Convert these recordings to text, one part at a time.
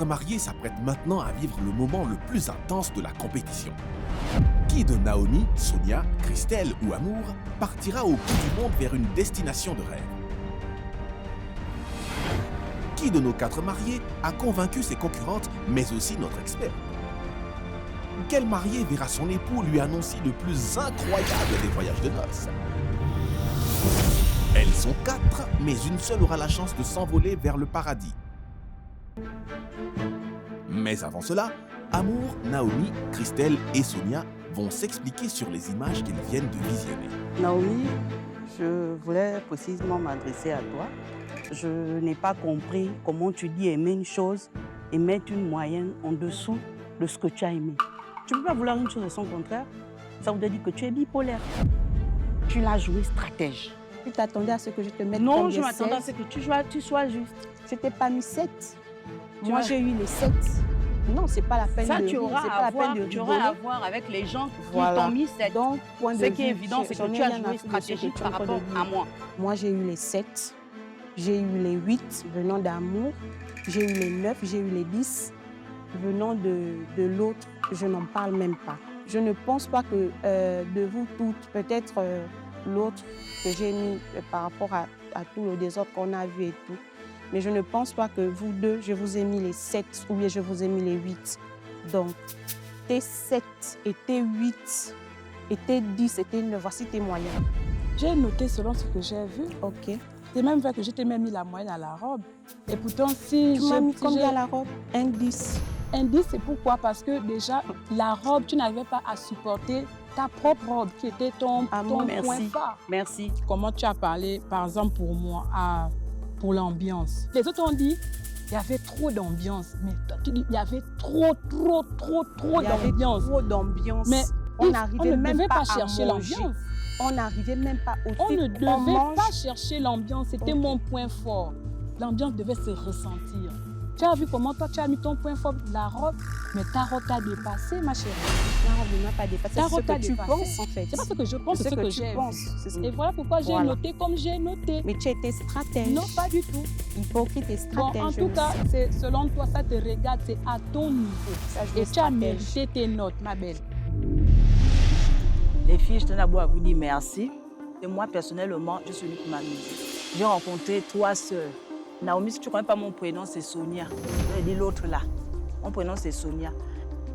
quatre mariés s'apprêtent maintenant à vivre le moment le plus intense de la compétition. Qui de Naomi, Sonia, Christelle ou Amour partira au bout du monde vers une destination de rêve? Qui de nos quatre mariés a convaincu ses concurrentes, mais aussi notre expert? Quel marié verra son époux lui annoncer le plus incroyable des voyages de noces? Elles sont quatre, mais une seule aura la chance de s'envoler vers le paradis. Mais avant cela, Amour, Naomi, Christelle et Sonia vont s'expliquer sur les images qu'ils viennent de visionner. Naomi, je voulais précisément m'adresser à toi. Je n'ai pas compris comment tu dis aimer une chose et mettre une moyenne en dessous de ce que tu as aimé. Tu ne peux pas vouloir une chose et son contraire. Ça voudrait dire que tu es bipolaire. Tu l'as joué stratège. Tu t'attendais à ce que je te mette Non, je m'attendais à ce que tu sois juste. Je t'ai pas mis 7. Moi, j'ai eu les 7. Non, c'est pas la peine de tu auras à voir avec les gens qui t'ont mis 7. Donc, ce qui est évident, c'est que tu as joué stratégique par rapport à moi. Moi, j'ai eu les 7. J'ai eu les 8 venant d'Amour. J'ai eu les 9, j'ai eu les 10 venant de l'autre. Je n'en parle même pas. Je ne pense pas que de vous toutes, peut-être l'autre que j'ai mis par rapport à tout le désordre qu'on a vu et tout. Mais je ne pense pas que vous deux, je vous ai mis les 7 ou bien je vous ai mis les 8. Donc, tes 7 et tes 8 et tes 10 et tes 9, voici tes moyens. J'ai noté selon ce que j'ai vu. Ok. C'est même vrai que je t'ai même mis la moyenne à la robe. Et pourtant, si tu m'as mis combien à la robe? Un 10. Un 10, c'est pourquoi? Parce que déjà, la robe, tu n'arrivais pas à supporter ta propre robe qui était ton point fort. Merci. Comment tu as parlé, par exemple, pour moi, pour l'ambiance. Les autres ont dit il y avait trop d'ambiance. Mais toi, tu dis il y avait trop d'ambiance. Trop d'ambiance. Mais on n'arrivait même pas à chercher l'ambiance. On n'arrivait même pas au On ne devait pas chercher l'ambiance. C'était mon point fort. L'ambiance devait se ressentir. Tu as vu comment toi, tu as mis ton point fort, la robe, mais ta robe t'a dépassé, ma chérie. La robe ne m'a pas dépassé. Ta robe t'a dépassé. Tu penses, en fait. C'est pas ce que je pense, c'est ce que tu penses. Et voilà pourquoi j'ai noté comme j'ai noté. Mais tu étais stratège. Non, pas du tout. Hypocrite et stratège. Bon, en tout cas, selon toi, ça te regarde, c'est à ton niveau. Et tu as mérité tes notes, ma belle. Les filles, je tenais à vous dire merci. Et moi, personnellement, je suis venue pour m'amuser. J'ai rencontré 3 sœurs. Naomi, si tu ne connais pas mon prénom, c'est Sonia. Je dis l'autre là. Mon prénom, c'est Sonia.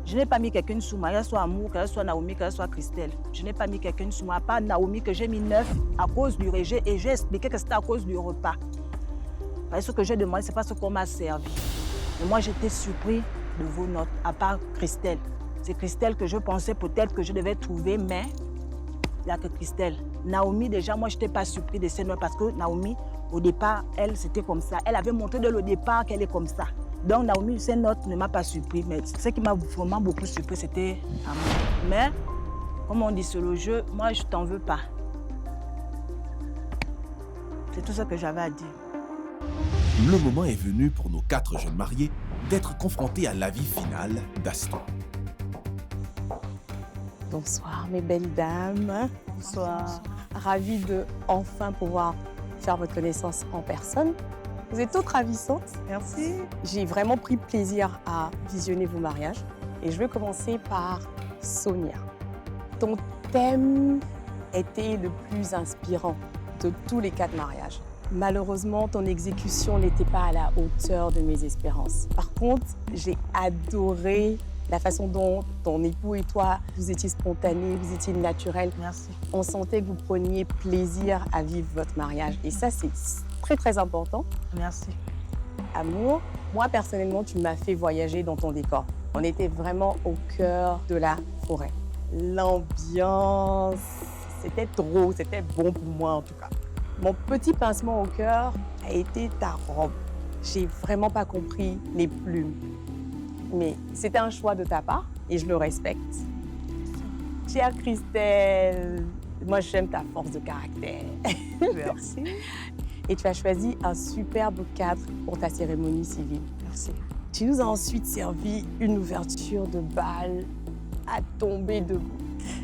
Je n'ai pas mis quelqu'un sous moi, qu'elle soit Amour, qu'elle soit Naomi, qu'elle soit Christelle. Je n'ai pas mis quelqu'un sous moi, à part Naomi, que j'ai mis 9 à cause du rejet. Et j'ai expliqué que c'était à cause du repas. Parce que ce que j'ai demandé, ce n'est pas ce qu'on m'a servi. Mais moi, j'étais surpris de vos notes, à part Christelle. C'est Christelle que je pensais peut-être que je devais trouver, mais il n'y a que Christelle. Naomi, déjà, moi, je n'étais pas surpris de ces notes parce que Naomi, au départ, elle, c'était comme ça. Elle avait montré dès le départ qu'elle est comme ça. Donc, Naomi, ces notes ne m'a pas surpris. Mais ce qui m'a vraiment beaucoup surpris, c'était Amour. Mais, comme on dit sur le jeu, moi, je ne t'en veux pas. C'est tout ce que j'avais à dire. Le moment est venu pour nos 4 jeunes mariés d'être confrontés à l'avis final d'Aston. Bonsoir mes belles dames. Bonsoir. Ravie de enfin pouvoir faire votre connaissance en personne. Vous êtes toutes ravissantes. Merci. J'ai vraiment pris plaisir à visionner vos mariages. Et je vais commencer par Sonia. Ton thème était le plus inspirant de tous les 4 mariages. Malheureusement, ton exécution n'était pas à la hauteur de mes espérances. Par contre, j'ai adoré la façon dont ton époux et toi, vous étiez spontanés, vous étiez naturels. Merci. On sentait que vous preniez plaisir à vivre votre mariage. Et ça, c'est très, très important. Merci. Amour, moi, personnellement, tu m'as fait voyager dans ton décor. On était vraiment au cœur de la forêt. L'ambiance, c'était trop, c'était bon pour moi, en tout cas. Mon petit pincement au cœur a été ta robe. J'ai vraiment pas compris les plumes. Mais c'était un choix de ta part et je le respecte. Chère Christelle, moi j'aime ta force de caractère. Merci. Et tu as choisi un superbe cadre pour ta cérémonie civile. Merci. Tu nous as ensuite servi une ouverture de bal à tomber debout.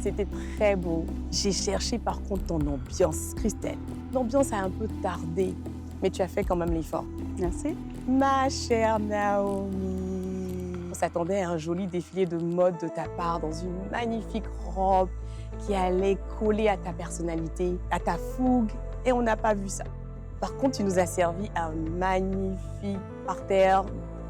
C'était très beau. J'ai cherché par contre ton ambiance, Christelle. L'ambiance a un peu tardé, mais tu as fait quand même l'effort. Merci. Ma chère Naomi, On s'attendait à un joli défilé de mode de ta part, dans une magnifique robe qui allait coller à ta personnalité, à ta fougue, et on n'a pas vu ça. Par contre, tu nous as servi un magnifique parterre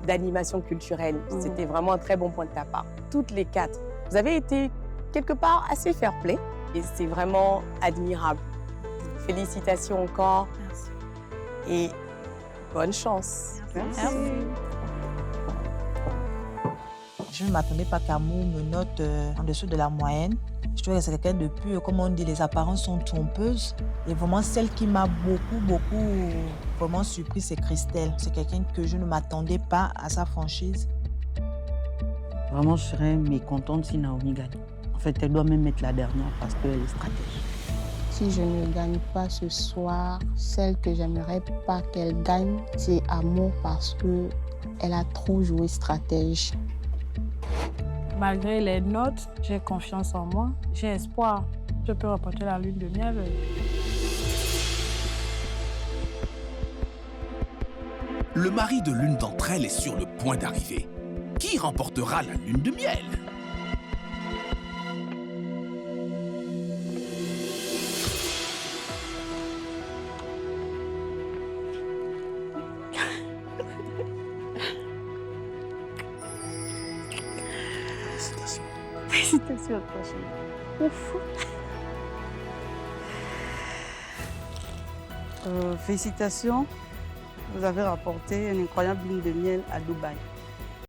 d'animation culturelle. C'était vraiment un très bon point de ta part. Toutes les 4, vous avez été quelque part assez fair-play et c'est vraiment admirable. Félicitations encore. Merci. Et bonne chance. Merci. Je ne m'attendais pas qu'Amour me note en dessous de la moyenne. Je trouvais que c'est quelqu'un de pur, comme on dit, les apparences sont trompeuses. Et vraiment, celle qui m'a beaucoup vraiment surpris, c'est Christelle. C'est quelqu'un que je ne m'attendais pas à sa franchise. Vraiment, je serais mécontente si Naomi gagne. En fait, elle doit même être la dernière parce qu'elle est stratège. Si je ne gagne pas ce soir, celle que j'aimerais pas qu'elle gagne, c'est Amour parce qu'elle a trop joué stratège. Malgré les notes, j'ai confiance en moi, j'ai espoir. Je peux remporter la lune de miel. Le mari de l'une d'entre elles est sur le point d'arriver. Qui remportera la lune de miel? Félicitations à toi, chérie. Ouf. Félicitations, vous avez rapporté une incroyable lune de miel à Dubaï.